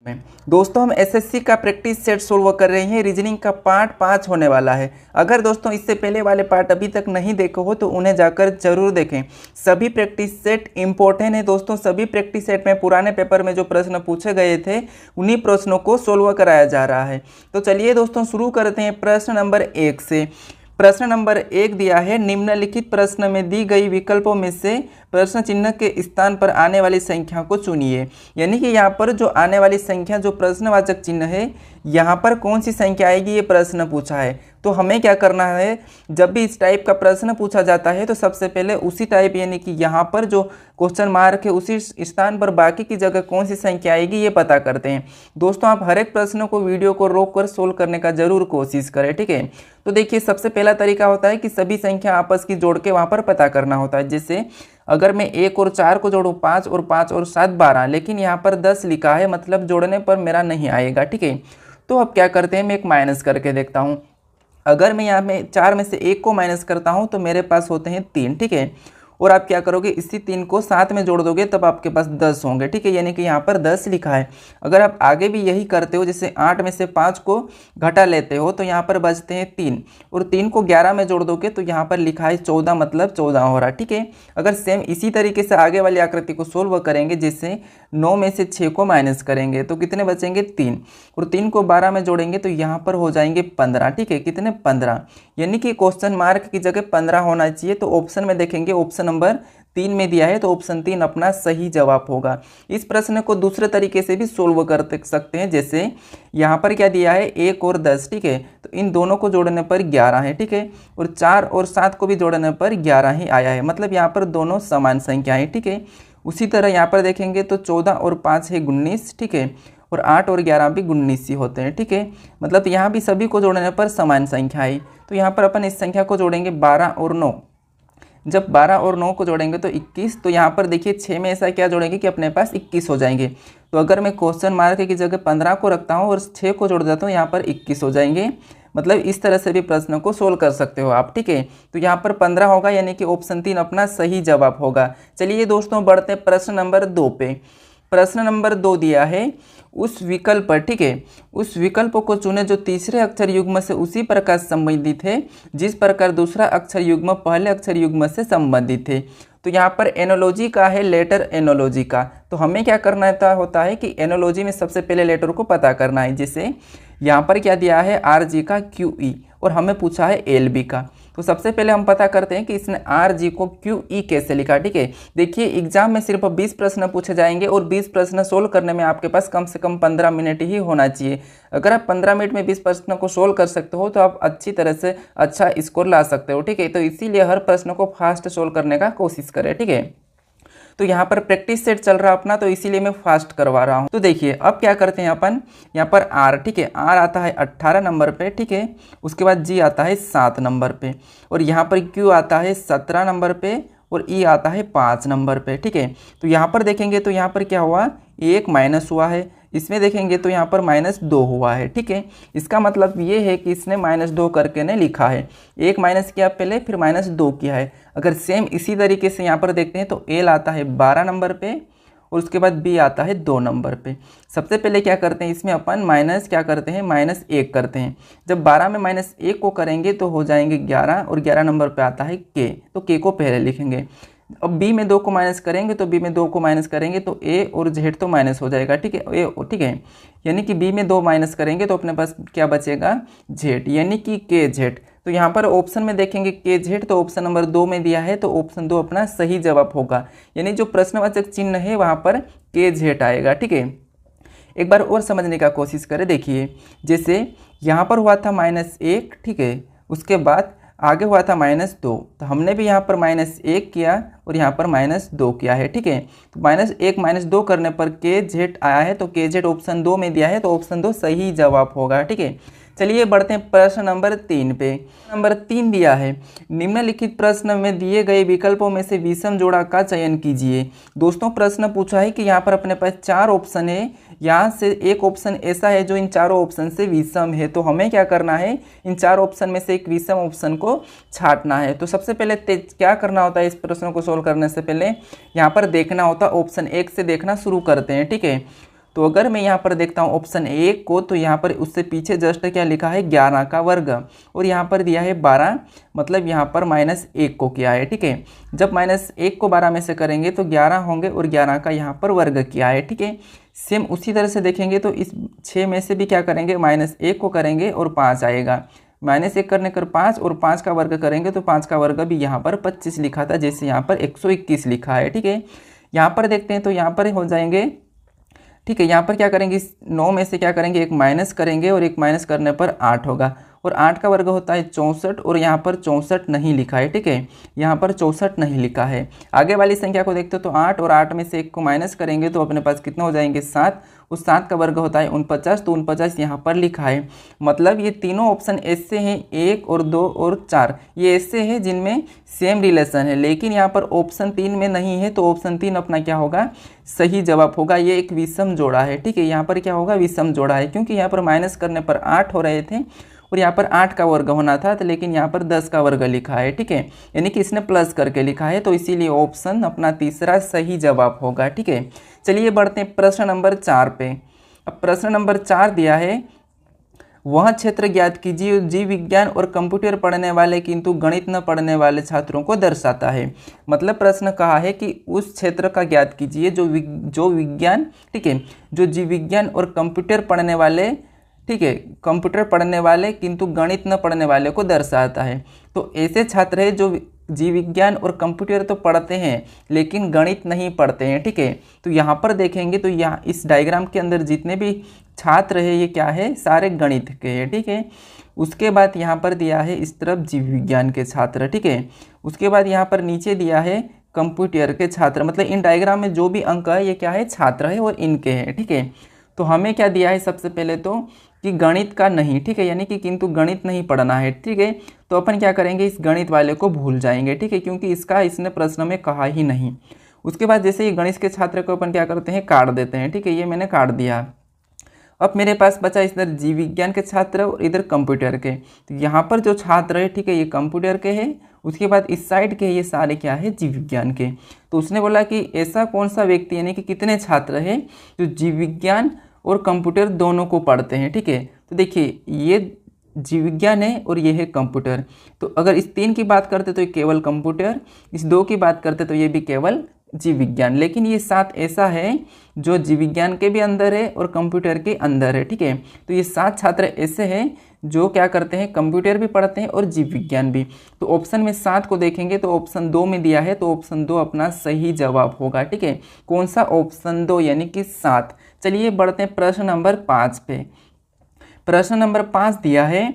दोस्तों हम एसएससी का प्रैक्टिस सेट सोल्व कर रहे हैं। रीजनिंग का पार्ट 5 होने वाला है। अगर दोस्तों इससे पहले वाले पार्ट अभी तक नहीं देखे हो तो उन्हें जाकर जरूर देखें। सभी प्रैक्टिस सेट इंपॉर्टेंट है दोस्तों। सभी प्रैक्टिस सेट में पुराने पेपर में जो प्रश्न पूछे गए थे उन्हीं प्रश्नों को सोल्व कराया जा रहा है। तो चलिए दोस्तों शुरू करते हैं प्रश्न नंबर 1 से। प्रश्न नंबर 1 दिया है, निम्नलिखित प्रश्न में दी गई विकल्पों में से प्रश्न चिन्ह के स्थान पर आने वाली संख्या को चुनिए। यानी कि यहाँ पर जो आने वाली संख्या जो प्रश्नवाचक चिन्ह है यहाँ पर कौन सी संख्या आएगी ये प्रश्न पूछा है। तो हमें क्या करना है, जब भी इस टाइप का प्रश्न पूछा जाता है तो सबसे पहले उसी टाइप यानी कि यहाँ पर जो क्वेश्चन मार्क है उसी स्थान पर बाकी की जगह कौन सी संख्या आएगी ये पता करते हैं। दोस्तों आप हर एक प्रश्न को वीडियो को रोक कर सोल्व करने का जरूर कोशिश करें, ठीक है। तो देखिए सबसे पहला तरीका होता है कि सभी संख्या आपस की जोड़ के वहाँ पर पता करना होता है। जैसे अगर मैं 1 और 4 को जोड़ूँ 5 और 5 और 7 12, लेकिन यहाँ पर 10 लिखा है, मतलब जोड़ने पर मेरा नहीं आएगा, ठीक है। तो अब क्या करते हैं, मैं एक माइनस करके देखता हूँ। अगर मैं यहाँ में 4 में से 1 को माइनस करता हूँ तो मेरे पास होते हैं 3, ठीक है। और आप क्या करोगे, इसी 3 को 7 में जोड़ दोगे तब आपके पास 10 होंगे, ठीक है। यानी कि यहाँ पर 10 लिखा है। अगर आप आगे भी यही करते हो, जैसे 8 में से 5 को घटा लेते हो तो यहाँ पर बचते हैं 3, और 3 को 11 में जोड़ दोगे तो यहाँ पर लिखा है 14, मतलब 14 हो रहा, ठीक है। अगर सेम इसी तरीके से आगे वाली आकृति को सोल्व करेंगे, जैसे 9 में से 6 को माइनस करेंगे तो कितने बचेंगे 3, और 3 को 12 में जोड़ेंगे तो यहाँ पर हो जाएंगे 15, ठीक है। कितने 15, यानी कि क्वेश्चन मार्क की जगह 15 होना चाहिए। तो ऑप्शन में देखेंगे ऑप्शन नंबर 3 में दिया है तो ऑप्शन 3 अपना सही जवाब होगा। इस प्रश्न को दूसरे तरीके से भी सोल्व कर सकते हैं। जैसे यहाँ पर क्या दिया है 1 और 10, ठीक है। तो इन दोनों को जोड़ने पर 11 है, ठीक है। और 4 और 7 को भी जोड़ने पर 11 ही आया है, मतलब यहाँ पर दोनों समान संख्याएं, ठीक है। उसी तरह यहाँ पर देखेंगे तो 14 और 5 है 19, ठीक है। और 8 और 11 भी 19 ही होते हैं, ठीक है। मतलब यहाँ भी सभी को जोड़ने पर समान संख्या आई। तो यहाँ पर अपन इस संख्या को जोड़ेंगे 12 और 9। जब 12 और 9 को जोड़ेंगे तो 21। तो यहाँ पर देखिए 6 में ऐसा क्या जोड़ेंगे कि अपने पास 21 हो जाएंगे। तो अगर मैं क्वेश्चन मार्क की जगह 15 को रखता हूँ और 6 को जोड़ देता हूँ, यहाँ पर 21 हो जाएंगे। मतलब इस तरह से भी प्रश्न को सोल्व कर सकते हो आप, ठीक है। तो यहाँ पर 15 होगा, यानी कि ऑप्शन 3 अपना सही जवाब होगा। चलिए दोस्तों बढ़ते हैं प्रश्न नंबर 2 पे। प्रश्न नंबर 2 दिया है, उस विकल्प पर, ठीक है, उस विकल्प को चुने जो तीसरे अक्षर युग्म से उसी प्रकार संबंधित है जिस प्रकार दूसरा अक्षर युग्म पहले अक्षर युग्म से संबंधित है। तो यहाँ पर एनोलॉजी का है, लेटर एनोलॉजी का। तो हमें क्या करना होता है कि एनोलॉजी में सबसे पहले लेटर को पता करना है। जैसे यहाँ पर क्या दिया है RG का QE और हमें पूछा है LB का। तो सबसे पहले हम पता करते हैं कि इसने RG को QE कैसे लिखा, ठीक है। देखिए एग्जाम में सिर्फ 20 प्रश्न पूछे जाएंगे और 20 प्रश्न सोल्व करने में आपके पास कम से कम 15 मिनट ही होना चाहिए। अगर आप 15 मिनट में 20 प्रश्न को सोल्व कर सकते हो तो आप अच्छी तरह से अच्छा स्कोर ला सकते हो, ठीक है। तो इसीलिए हर प्रश्न को फास्ट सोल्व करने का कोशिश करें, ठीक है। तो यहाँ पर प्रैक्टिस सेट चल रहा अपना, तो इसीलिए मैं फास्ट करवा रहा हूँ। तो देखिए अब क्या करते हैं अपन, यहाँ पर R, ठीक है, R आता है 18 नंबर पे, ठीक है। उसके बाद G आता है 7 नंबर पे, और यहाँ पर Q आता है 17 नंबर पे, और E आता है 5 नंबर पे, ठीक है। तो यहाँ पर देखेंगे तो यहाँ पर क्या हुआ, 1 माइनस हुआ है। इसमें देखेंगे तो यहाँ पर -2 हुआ है, ठीक है। इसका मतलब ये है कि इसने -2 करके ने लिखा है। 1 माइनस किया पहले, फिर -2 किया है। अगर सेम इसी तरीके से यहाँ पर देखते हैं तो L आता है 12 नंबर पे, और उसके बाद B आता है 2 नंबर पे। सबसे पहले क्या करते हैं, इसमें अपन माइनस क्या करते हैं, -1 करते हैं। जब 12 में -1 को करेंगे तो हो जाएंगे 11, और 11 नंबर पे आता है K, तो K को पहले लिखेंगे। अब B में 2 को माइनस करेंगे तो B में 2 को माइनस करेंगे तो A और Z तो माइनस हो जाएगा, ठीक है, A, ठीक है। यानी कि B में 2 माइनस करेंगे तो अपने पास क्या बचेगा, Z, यानी कि KZ। तो यहाँ पर ऑप्शन में देखेंगे KZ, तो ऑप्शन नंबर 2 में दिया है तो ऑप्शन 2 अपना सही जवाब होगा। यानी जो प्रश्नवाचक चिन्ह है वहाँ पर KZ आएगा, ठीक है। एक बार और समझने का कोशिश करें। देखिए जैसे यहाँ पर हुआ था -1, ठीक है, उसके बाद आगे हुआ था -2, तो हमने भी यहाँ पर -1 किया और यहाँ पर -2 किया है, ठीक है। तो -1 -2 करने पर KZ आया है, तो KZ ऑप्शन 2 में दिया है तो ऑप्शन 2 सही जवाब होगा, ठीक है। चलिए बढ़ते हैं प्रश्न नंबर 3 पे। नंबर 3 दिया है, निम्नलिखित प्रश्न में दिए गए विकल्पों में से विषम जोड़ा का चयन कीजिए। दोस्तों प्रश्न पूछा है कि यहाँ पर अपने पास 4 ऑप्शन है, यहाँ से एक ऑप्शन ऐसा है जो इन चारों ऑप्शन से विषम है। तो हमें क्या करना है, इन 4 ऑप्शन में से एक विषम ऑप्शन को छांटना है। तो सबसे पहले क्या करना होता है, इस प्रश्न को सोल्व करने से पहले यहाँ पर देखना होता है, ऑप्शन 1 से देखना शुरू करते हैं, ठीक है। तो अगर मैं यहाँ पर देखता हूँ ऑप्शन 1 को, तो यहाँ पर उससे पीछे जस्ट क्या लिखा है 11 का वर्ग, और यहाँ पर दिया है 12, मतलब यहाँ पर -1 को किया है। ठीक है, जब -1 को 12 में से करेंगे तो 11 होंगे और 11 का यहाँ पर वर्ग किया है। ठीक है, सेम उसी तरह से देखेंगे तो इस 6 में से भी क्या करेंगे, -1 को करेंगे और 5 आएगा, -1 करने कर 5 और 5 का वर्ग करेंगे तो 5 का वर्ग भी यहाँ पर 25 लिखा था, जैसे यहाँ पर 121 लिखा है। ठीक है, यहाँ पर देखते हैं तो यहाँ पर हो जाएंगे। ठीक है, यहाँ पर क्या करेंगे, इस 9 में से क्या करेंगे, एक माइनस करेंगे और एक माइनस करने पर 8 होगा, और 8 का वर्ग होता है 64, और यहाँ पर 64 नहीं लिखा है। ठीक है, यहाँ पर 64 नहीं लिखा है। आगे वाली संख्या को देखते हो तो 8 और 8 में से 1 को माइनस करेंगे तो अपने पास कितने हो जाएंगे, 7, उस 7 का वर्ग होता है 49, तो 49 यहाँ पर लिखा है। मतलब ये तीनों ऑप्शन ऐसे हैं, 1 और 2 और 4, ये ऐसे हैं जिनमें सेम रिलेशन है, लेकिन यहाँ पर ऑप्शन 3 में नहीं है, तो ऑप्शन 3 अपना क्या होगा, सही जवाब होगा। ये एक विषम जोड़ा है। ठीक है, यहाँ पर क्या होगा, विषम जोड़ा है, क्योंकि यहाँ पर माइनस करने पर 8 हो रहे थे और यहाँ पर 8 का वर्ग होना था, तो लेकिन यहाँ पर 10 का वर्ग लिखा है। ठीक है, यानी कि इसने प्लस करके लिखा है, तो इसीलिए ऑप्शन अपना तीसरा सही जवाब होगा। ठीक है, चलिए बढ़ते हैं प्रश्न नंबर 4 पे। अब प्रश्न नंबर 4 दिया है, वह क्षेत्र ज्ञात कीजिए जीव विज्ञान और कंप्यूटर पढ़ने वाले किंतु गणित न पढ़ने वाले छात्रों को दर्शाता है। मतलब प्रश्न कहा है कि उस क्षेत्र का ज्ञात कीजिए जो विज्ञान, ठीक है, जो जीव विज्ञान और कंप्यूटर पढ़ने वाले, ठीक है, कंप्यूटर पढ़ने वाले किंतु गणित न पढ़ने वाले को दर्शाता है। तो ऐसे छात्र हैं जो जीव विज्ञान और कंप्यूटर तो पढ़ते हैं लेकिन गणित नहीं पढ़ते हैं। ठीक है, तो यहाँ पर देखेंगे तो यहाँ इस डायग्राम के अंदर जितने भी छात्र है ये क्या है, सारे गणित के हैं। ठीक है, उसके बाद यहाँ पर दिया है इस तरफ जीव विज्ञान के छात्र। ठीक है, उसके बाद यहाँ पर नीचे दिया है कंप्यूटर के छात्र। मतलब इन डायग्राम में जो भी अंक है ये क्या है, छात्र है और इनके हैं। ठीक है, तो हमें क्या दिया है, सबसे पहले तो कि गणित का नहीं, ठीक है, यानी कि किंतु गणित नहीं पढ़ना है। ठीक है, तो अपन क्या करेंगे, इस गणित वाले को भूल जाएंगे। ठीक है, क्योंकि इसने प्रश्न में कहा ही नहीं। उसके बाद जैसे ही गणित के छात्र को अपन क्या करते हैं, काट देते हैं। ठीक है, ये मैंने काट दिया। अब मेरे पास बचा इधर जीव विज्ञान के छात्र और इधर कंप्यूटर के। तो यहाँ पर जो छात्र है, ठीक है, ये कंप्यूटर के हैं। उसके बाद इस साइड के ये सारे क्या है, जीव विज्ञान के। तो उसने बोला कि ऐसा कौन सा व्यक्ति, यानी कि कितने छात्र हैं जो जीव विज्ञान और कंप्यूटर दोनों को पढ़ते हैं। ठीक है, तो देखिए ये जीव विज्ञान है और ये है कंप्यूटर। तो अगर इस 3 की बात करते तो ये केवल कंप्यूटर, इस 2 की बात करते तो ये भी केवल जीव विज्ञान। लेकिन ये 7 ऐसा है जो जीव विज्ञान के भी अंदर है और कंप्यूटर के अंदर है। ठीक है, तो ये 7 छात्र ऐसे हैं जो क्या करते हैं, कंप्यूटर भी पढ़ते हैं और जीव विज्ञान भी। तो ऑप्शन में 7 को देखेंगे तो ऑप्शन 2 में दिया है, तो ऑप्शन 2 अपना सही जवाब होगा। ठीक है, कौन सा, ऑप्शन 2 यानी कि 7। चलिए बढ़ते हैं प्रश्न नंबर 5 पे। प्रश्न नंबर 5 दिया है,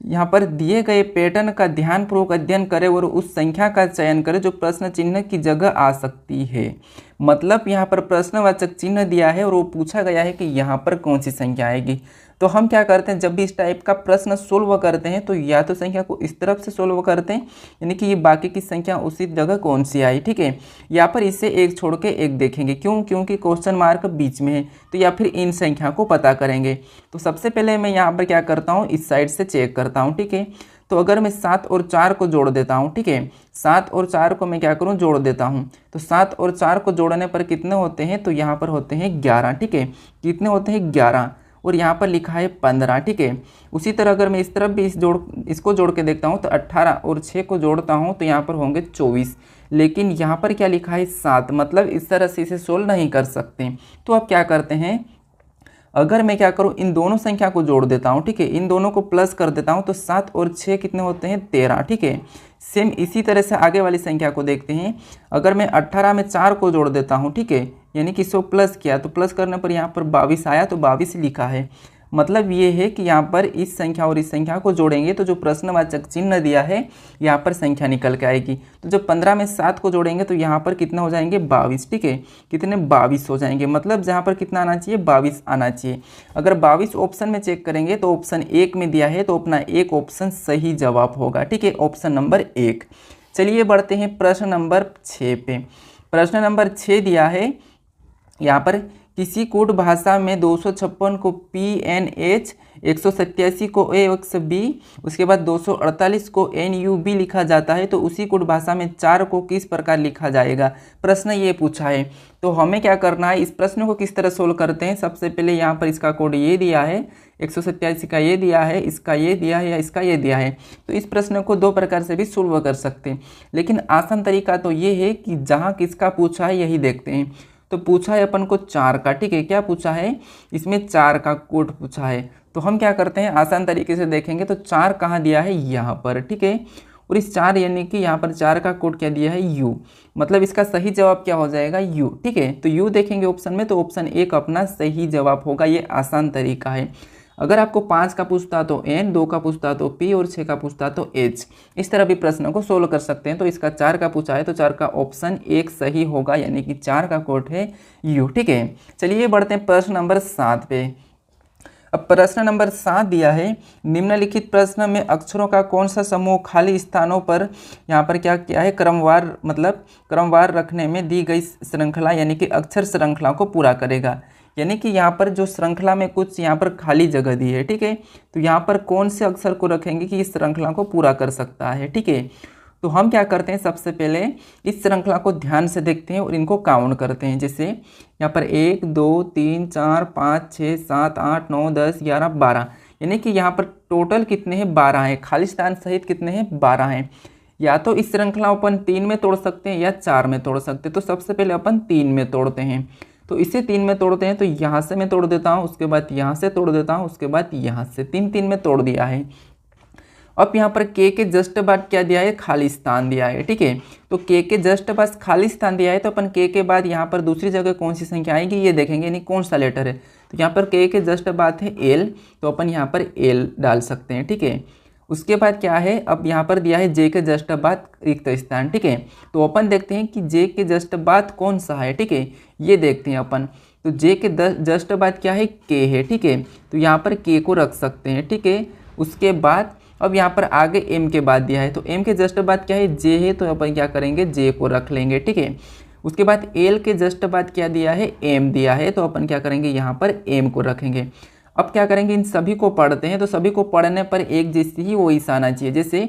यहाँ पर दिए गए पैटर्न का ध्यानपूर्वक अध्ययन करें और उस संख्या का चयन करें जो प्रश्न चिन्ह की जगह आ सकती है। मतलब यहाँ पर प्रश्नवाचक चिन्ह दिया है और वो पूछा गया है कि यहाँ पर कौन सी संख्या आएगी। तो हम क्या करते हैं, जब भी इस टाइप का प्रश्न सोल्व करते हैं तो या तो संख्या को इस तरफ से सोल्व करते हैं, यानी कि ये बाकी की संख्या उसी जगह कौन सी आई। ठीक है, या पर इसे एक छोड़ के एक देखेंगे, क्यों, क्योंकि क्वेश्चन मार्क बीच में है। तो या फिर इन संख्या को पता करेंगे। तो सबसे पहले मैं यहाँ पर क्या करता हूँ, इस साइड से चेक करता हूँ। ठीक है, तो अगर मैं 7 और 4 को जोड़ देता हूँ, ठीक है, 7 और 4 को मैं क्या करूँ, जोड़ देता हूँ। तो 7 और 4 को जोड़ने पर कितने होते हैं, तो यहाँ पर होते हैं 11। ठीक है, कितने होते हैं, 11, और यहाँ पर लिखा है 15। ठीक है, उसी तरह अगर मैं इस तरफ भी इसको जोड़ के देखता हूँ तो 18 और 6 को जोड़ता हूँ तो यहाँ पर होंगे 24। लेकिन यहाँ पर क्या लिखा है, 7। मतलब इस तरह से इसे सोल्व नहीं कर सकते। तो अब क्या करते हैं, अगर मैं क्या करूं, इन दोनों संख्या को जोड़ देता हूं। ठीक है, इन दोनों को प्लस कर देता हूं तो 7 और 6 कितने होते हैं, 13। ठीक है, सेम इसी तरह से आगे वाली संख्या को देखते हैं। अगर मैं 18 में 4 को जोड़ देता हूं, ठीक है, यानी कि इसको प्लस किया तो प्लस करने पर यहाँ पर 22 आया, तो 22 लिखा है। मतलब ये है कि यहाँ पर इस संख्या और इस संख्या को जोड़ेंगे तो जो प्रश्नवाचक चिन्ह दिया है यहाँ पर संख्या निकल के आएगी। तो जब 15 में 7 को जोड़ेंगे तो यहाँ पर कितना हो जाएंगे, 22। ठीक है, कितने, 22 हो जाएंगे। मतलब जहाँ पर कितना आना चाहिए, 22 आना चाहिए। अगर 22 ऑप्शन में चेक करेंगे तो ऑप्शन 1 में दिया है, तो अपना एक ऑप्शन सही जवाब होगा। ठीक है, ऑप्शन नंबर 1। चलिए बढ़ते हैं प्रश्न नंबर 6 पे। प्रश्न नंबर 6 दिया है, यहाँ पर किसी कूट भाषा में 256 को PNH 187 को AXB, उसके बाद 248 को NUB लिखा जाता है, तो उसी कोड भाषा में 4 को किस प्रकार लिखा जाएगा, प्रश्न ये पूछा है। तो हमें क्या करना है, इस प्रश्न को किस तरह सोल्व करते हैं। सबसे पहले यहाँ पर इसका कोड ये दिया है, 187 का ये दिया है, इसका ये दिया है या इसका ये दिया है। तो इस प्रश्न को दो प्रकार से भी सोल्व कर सकते हैं, लेकिन आसान तरीका तो ये है कि जहाँ किसका पूछा है यही देखते हैं। तो पूछा है अपन को 4 का, ठीक है, क्या पूछा है, इसमें 4 का कोड पूछा है। तो हम क्या करते हैं, आसान तरीके से देखेंगे तो 4 कहाँ दिया है, यहाँ पर, ठीक है। और इस 4 यानी कि यहाँ पर 4 का कोड क्या दिया है, U, मतलब इसका सही जवाब क्या हो जाएगा, U, ठीक है। तो U देखेंगे ऑप्शन में, तो ऑप्शन 1 अपना सही जवाब होगा। ये आसान तरीका है। अगर आपको 5 का पूछता तो N, 2 का पूछता तो P और 6 का पूछता तो H, इस तरह भी प्रश्न को सोल्व कर सकते हैं। तो इसका 4 का पूछा है तो 4 का ऑप्शन 1 सही होगा, यानी कि 4 का कोड है U, ठीक है। चलिए बढ़ते हैं प्रश्न नंबर 7 पे। अब प्रश्न नंबर 7 दिया है, निम्नलिखित प्रश्न में अक्षरों का कौन सा समूह खाली स्थानों पर यहाँ पर क्या किया है, क्रमवार, मतलब क्रमवार रखने में दी गई श्रृंखला यानी कि अक्षर श्रृंखला को पूरा करेगा। यानी कि यहाँ पर जो श्रृंखला में कुछ यहाँ पर खाली जगह दी है, ठीक है, तो यहाँ पर कौन से अक्षर को रखेंगे कि इस श्रृंखला को पूरा कर सकता है, ठीक है। तो हम क्या करते हैं, सबसे पहले इस श्रृंखला को ध्यान से देखते हैं और इनको काउंट करते हैं। जैसे यहाँ पर 1 2 3 4 5 6 7 8 9 10 11 12, यानी कि यहाँ पर टोटल कितने हैं, 12 हैं, खाली स्थान सहित कितने हैं, 12 हैं। या तो इस श्रृंखला अपन 3 में तोड़ सकते हैं या 4 में तोड़ सकते हैं। तो सबसे पहले अपन 3 में तोड़ते हैं। तो इसे 3 में तोड़ते हैं, तो यहाँ से मैं तोड़ देता हूँ, उसके बाद यहाँ से तोड़ देता हूँ, उसके बाद यहाँ से, 3 में तोड़ दिया है। अब यहाँ पर के जस्ट बाद क्या दिया है, खाली स्थान दिया है, ठीक है। तो के जस्ट बाद खाली स्थान दिया है, तो अपन के बाद यहाँ पर दूसरी जगह कौन सी संख्या आएगी ये देखेंगे, यानी कौन सा लेटर है। तो यहाँ पर के जस्ट बाद है एल, तो अपन यहाँ पर एल डाल सकते हैं, ठीक है। उसके बाद क्या है, अब यहाँ पर दिया है जे के जस्ट बाद रिक्त स्थान, ठीक है। तो अपन देखते हैं कि जे के जस्ट बाद कौन सा है, ठीक है, ये देखते हैं अपन। तो जे के जस्ट बाद क्या है, के है, ठीक है। तो यहाँ पर के को रख सकते हैं, ठीक है। उसके बाद अब यहाँ पर आगे एम के बाद दिया है, तो एम के जस्ट बाद क्या है, जे है, तो अपन क्या करेंगे, जे को रख लेंगे, ठीक है। उसके बाद एल के जस्ट बाद क्या दिया है, एम दिया है, तो अपन क्या करेंगे, यहाँ पर एम को रखेंगे। अब क्या करेंगे, इन सभी को पढ़ते हैं। तो सभी को पढ़ने पर एक जैसी ही वॉइस आना चाहिए। जैसे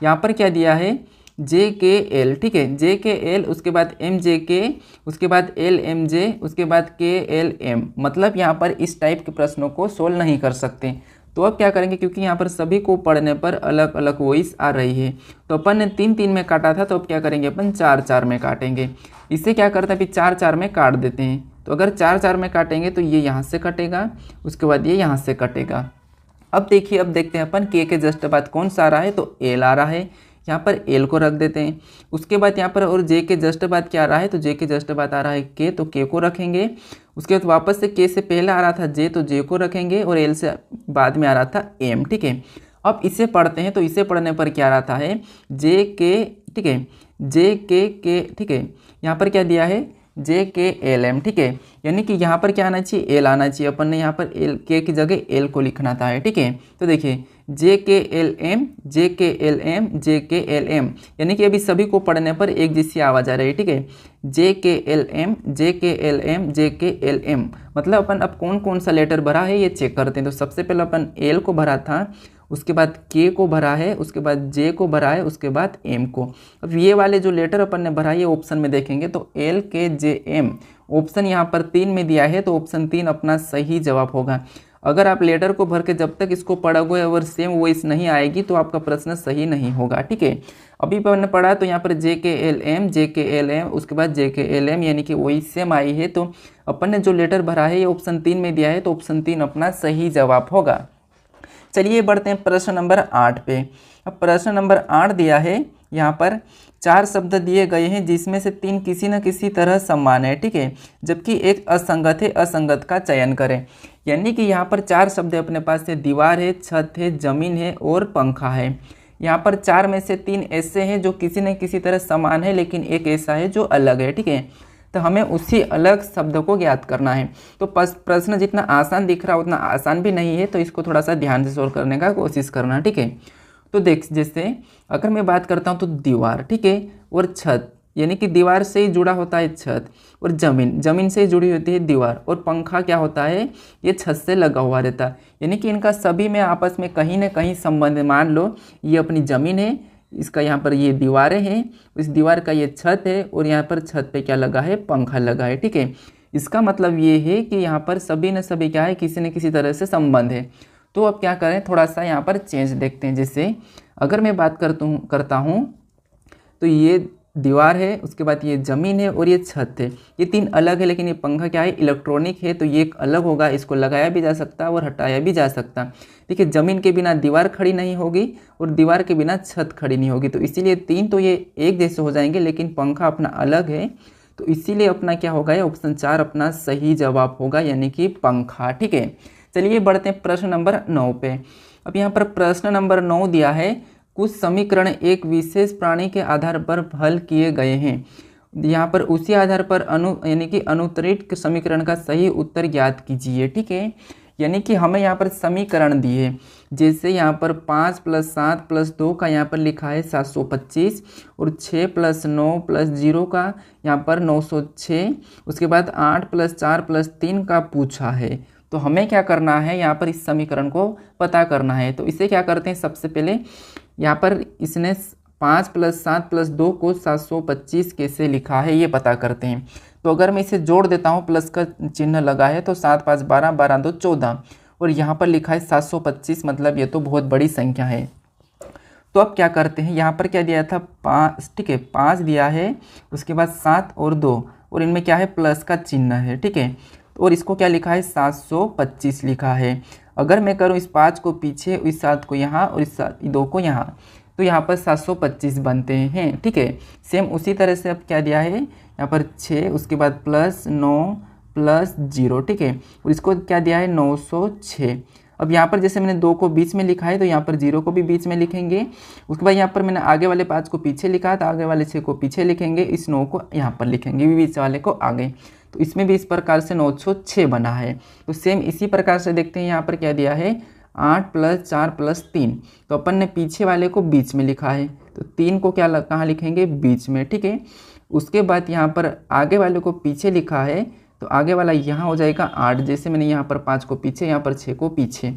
यहाँ पर क्या दिया है, जे के एल, ठीक है, जे के एल, उसके बाद एम जे के, उसके बाद एल एम जे, उसके बाद के एल एम, मतलब यहाँ पर इस टाइप के प्रश्नों को सोल्व नहीं कर सकते। तो अब क्या करेंगे, क्योंकि यहाँ पर सभी को पढ़ने पर अलग अलग वॉइस आ रही है, तो अपन ने 3 में काटा था, तो अब क्या करेंगे, अपन 4 में काटेंगे। इससे क्या करते हैं, अभी 4 में काट देते हैं। तो अगर 4 में काटेंगे तो ये यहाँ से कटेगा, उसके बाद ये यहाँ से कटेगा। अब देखिए, अब देखते हैं अपन के जस्ट बाद कौन सा आ रहा है, तो एल आ रहा है, यहाँ पर एल को रख देते हैं। उसके बाद यहाँ पर और जे के जस्ट बाद क्या आ रहा है, तो जे के जस्ट बाद आ रहा है के, तो के को रखेंगे। उसके बाद वापस से के से पहले आ रहा था जे, तो जे को रखेंगे, और एल से बाद में आ रहा था एम, ठीक है। अब इसे पढ़ते हैं, तो इसे पढ़ने पर क्या आ रहा है, जे के, ठीक है, जे के, ठीक है, यहाँ पर क्या दिया है, जे के एल एम, ठीक है। यानी कि यहाँ पर क्या आना चाहिए, एल आना चाहिए। अपन ने यहाँ पर एल के की जगह एल को लिखना था, ठीक है। तो देखिए जे के एल एम, जे के एल एम, जे के एल एम, यानी कि अभी सभी को पढ़ने पर एक जैसी आवाज़ आ रही है, ठीक है। जे के एल एम, जे के एल एम, जे के एल एम, मतलब अपन अब कौन कौन सा लेटर भरा है ये चेक करते हैं। तो सबसे पहले अपन एल को भरा था, उसके बाद के को भरा है, उसके बाद जे को भरा है, उसके बाद एम को। अब ये वाले जो लेटर अपन ने भरा है ऑप्शन में देखेंगे, तो एल के जे एम ऑप्शन यहाँ पर 3 में दिया है, तो ऑप्शन 3 अपना सही जवाब होगा। अगर आप लेटर को भर के जब तक इसको पढ़ोगे और सेम वॉइस नहीं आएगी तो आपका प्रश्न सही नहीं होगा, ठीक है। अभी अपन ने पढ़ा तो यहाँ पर जे के एल एम, जे के एल एम, उसके बाद जे के एल एम, यानी कि वही सेम आई है। तो अपन ने जो लेटर भरा है ये ऑप्शन 3 में दिया है, तो ऑप्शन 3 अपना सही जवाब होगा। चलिए बढ़ते हैं प्रश्न नंबर 8 पे। अब प्रश्न नंबर 8 दिया है, यहाँ पर 4 शब्द दिए गए हैं जिसमें से 3 किसी न किसी तरह समान है, ठीक है, जबकि एक असंगत है, असंगत का चयन करें। यानी कि यहाँ पर 4 शब्द अपने पास है, दीवार है, छत है, जमीन है और पंखा है। यहाँ पर 4 में से 3 ऐसे हैं जो किसी न किसी तरह समान है, लेकिन एक ऐसा है जो अलग है, ठीक है। तो हमें उसी अलग शब्द को ज्ञात करना है। तो प्रश्न जितना आसान दिख रहा उतना आसान भी नहीं है, तो इसको थोड़ा सा ध्यान से सोल्व करने का कोशिश करना, ठीक है। तो देख, जैसे अगर मैं बात करता हूँ तो दीवार, ठीक है, और छत, यानी कि दीवार से ही जुड़ा होता है छत, और जमीन से ही जुड़ी होती है दीवार, और पंखा क्या होता है, ये छत से लगा हुआ रहता है। यानी कि इनका सभी में आपस में कहीं ना कहीं संबंध है। मान लो ये अपनी ज़मीन है, इसका यहाँ पर ये दीवारें हैं, इस दीवार का ये छत है, और यहाँ पर छत पे क्या लगा है, पंखा लगा है। ठीक है, इसका मतलब ये है कि यहाँ पर सभी न सभी क्या है, किसी न किसी तरह से संबंध है। तो अब क्या करें, थोड़ा सा यहाँ पर चेंज देखते हैं। जैसे अगर मैं बात करता हूँ तो ये दीवार है, उसके बाद ये ज़मीन है, और ये छत है। ये तीन अलग है, लेकिन ये पंखा क्या है, इलेक्ट्रॉनिक है, तो ये एक अलग होगा। इसको लगाया भी जा सकता है और हटाया भी जा सकता है। देखिए, ज़मीन के बिना दीवार खड़ी नहीं होगी और दीवार के बिना छत खड़ी नहीं होगी, तो इसीलिए तीन तो ये एक जैसे हो जाएंगे, लेकिन पंखा अपना अलग है, तो इसीलिए अपना क्या होगा, ये ऑप्शन 4 अपना सही जवाब होगा, यानी कि पंखा। ठीक है, चलिए बढ़ते हैं प्रश्न नंबर 9 पे। अब यहाँ पर प्रश्न नंबर 9 दिया है, कुछ समीकरण एक विशेष प्राणी के आधार पर हल किए गए हैं। यहाँ पर उसी आधार पर यानी कि अनुत्तरित समीकरण का सही उत्तर ज्ञात कीजिए। ठीक है, यानी कि हमें यहाँ पर समीकरण दिए, जैसे यहाँ पर 5 + 7 + 2 का यहाँ पर लिखा है 725, और 6 + 9 + 0 का यहाँ पर 906, उसके बाद 8 + 4 + 3 का पूछा है। तो हमें क्या करना है, यहाँ पर इस समीकरण को पता करना है। तो इसे क्या करते हैं, सबसे पहले यहाँ पर इसने 5 + 7 + 2 को 725 कैसे लिखा है, ये पता करते हैं। तो अगर मैं इसे जोड़ देता हूँ, प्लस का चिन्ह लगा है, तो 7 × 5 = 12, 12 × 2 = 14, और यहाँ पर लिखा है 725, मतलब ये तो बहुत बड़ी संख्या है। तो अब क्या करते हैं, यहाँ पर क्या दिया था, 5, ठीक है, 5 दिया है, उसके बाद 7 और 2, और इनमें क्या है, प्लस का चिन्ह है। ठीक है, और इसको क्या लिखा है, 725 लिखा है। अगर मैं करूँ इस 5 को पीछे, इस 7 को यहाँ, और इस 2 को यहाँ, तो यहाँ पर 725 बनते हैं। ठीक है, सेम उसी तरह से अब क्या दिया है, यहाँ पर 6, उसके बाद +9 + 0, ठीक है, और इसको क्या दिया है, 906। अब यहाँ पर जैसे मैंने 2 को बीच में लिखा है, तो यहाँ पर 0 को भी बीच में लिखेंगे। उसके बाद यहाँ पर मैंने आगे वाले 5 को पीछे लिखा, तो आगे वाले 6 को पीछे लिखेंगे, इस 9 को यहाँ पर लिखेंगे, बीच वाले को आगे। तो इसमें भी इस प्रकार से 906 बना है। तो सेम इसी प्रकार से देखते हैं, यहाँ पर क्या दिया है, 8 + 4 + 3, तो अपन ने पीछे वाले को बीच में लिखा है, तो 3 को क्या कहाँ लिखेंगे, बीच में। ठीक है, उसके बाद यहाँ पर आगे वाले को पीछे लिखा है, तो आगे वाला यहाँ हो जाएगा 8, जैसे मैंने यहाँ पर 5 को पीछे, यहाँ पर 6 को पीछे।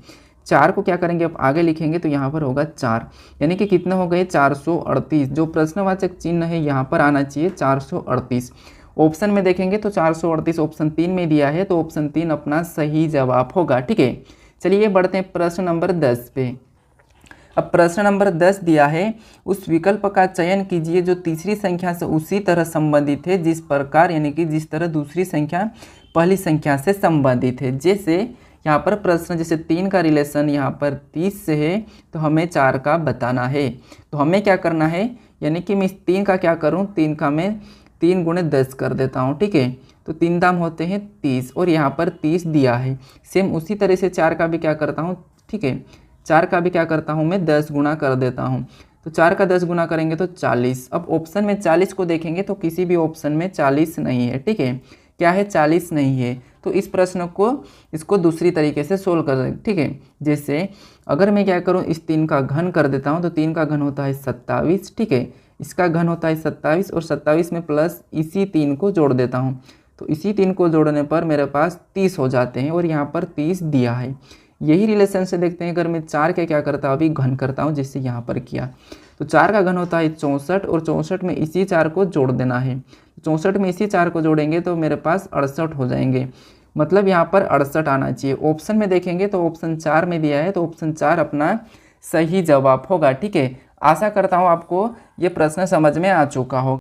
4 को क्या करेंगे, अब आगे लिखेंगे, तो यहाँ पर होगा 4, यानी कि कितने हो गए, 438। जो प्रश्नवाचक चिन्ह है यहाँ पर आना चाहिए 438। ऑप्शन में देखेंगे तो 438 ऑप्शन 3 में दिया है, तो ऑप्शन 3 अपना सही जवाब होगा। ठीक है, चलिए बढ़ते हैं प्रश्न नंबर 10 पे। अब प्रश्न नंबर 10 दिया है, उस विकल्प का चयन कीजिए जो तीसरी संख्या से उसी तरह संबंधित है जिस प्रकार, यानी कि जिस तरह दूसरी संख्या पहली संख्या से संबंधित है। जैसे यहाँ पर प्रश्न, जैसे 3 का रिलेशन यहाँ पर 30 से है, तो हमें 4 का बताना है। तो हमें क्या करना है, यानी कि मैं इस 3 का क्या करूँ, 3 का मैं 3 × 10 कर देता हूँ। ठीक है, तो 3 दाम होते हैं 30, और यहाँ पर 30 दिया है। सेम उसी तरह से 4 का भी क्या करता हूँ, ठीक है, 4 का भी क्या करता हूँ मैं 10 गुना कर देता हूँ। तो 4 का 10 गुना करेंगे तो 40। अब ऑप्शन में 40 को देखेंगे तो किसी भी ऑप्शन में 40 नहीं है। ठीक है, क्या है, 40 नहीं है। तो इस प्रश्न को, इसको दूसरी तरीके से सोल्व कर दें। ठीक है, जैसे अगर मैं क्या करूँ, इस 3 का घन कर देता हूँ, तो 3 का घन होता है 27। ठीक है, इसका घन होता है 27, और 27 में प्लस इसी 3 को जोड़ देता हूँ, तो इसी 3 को जोड़ने पर मेरे पास 30 हो जाते हैं, और यहाँ पर 30 दिया है। यही रिलेशन से देखते हैं, अगर मैं 4 के क्या करता हूँ, अभी घन करता हूँ, जिससे यहाँ पर किया, तो 4 का घन होता है 64, और 64 में इसी 4 को जोड़ देना है। 64 में इसी 4 को जोड़ेंगे तो मेरे पास 68 हो जाएंगे, मतलब यहाँ पर 68 आना चाहिए। ऑप्शन में देखेंगे तो ऑप्शन 4 में दिया है, तो ऑप्शन 4 अपना सही जवाब होगा। ठीक है, आशा करता हूँ आपको ये प्रश्न समझ में आ चुका होगा।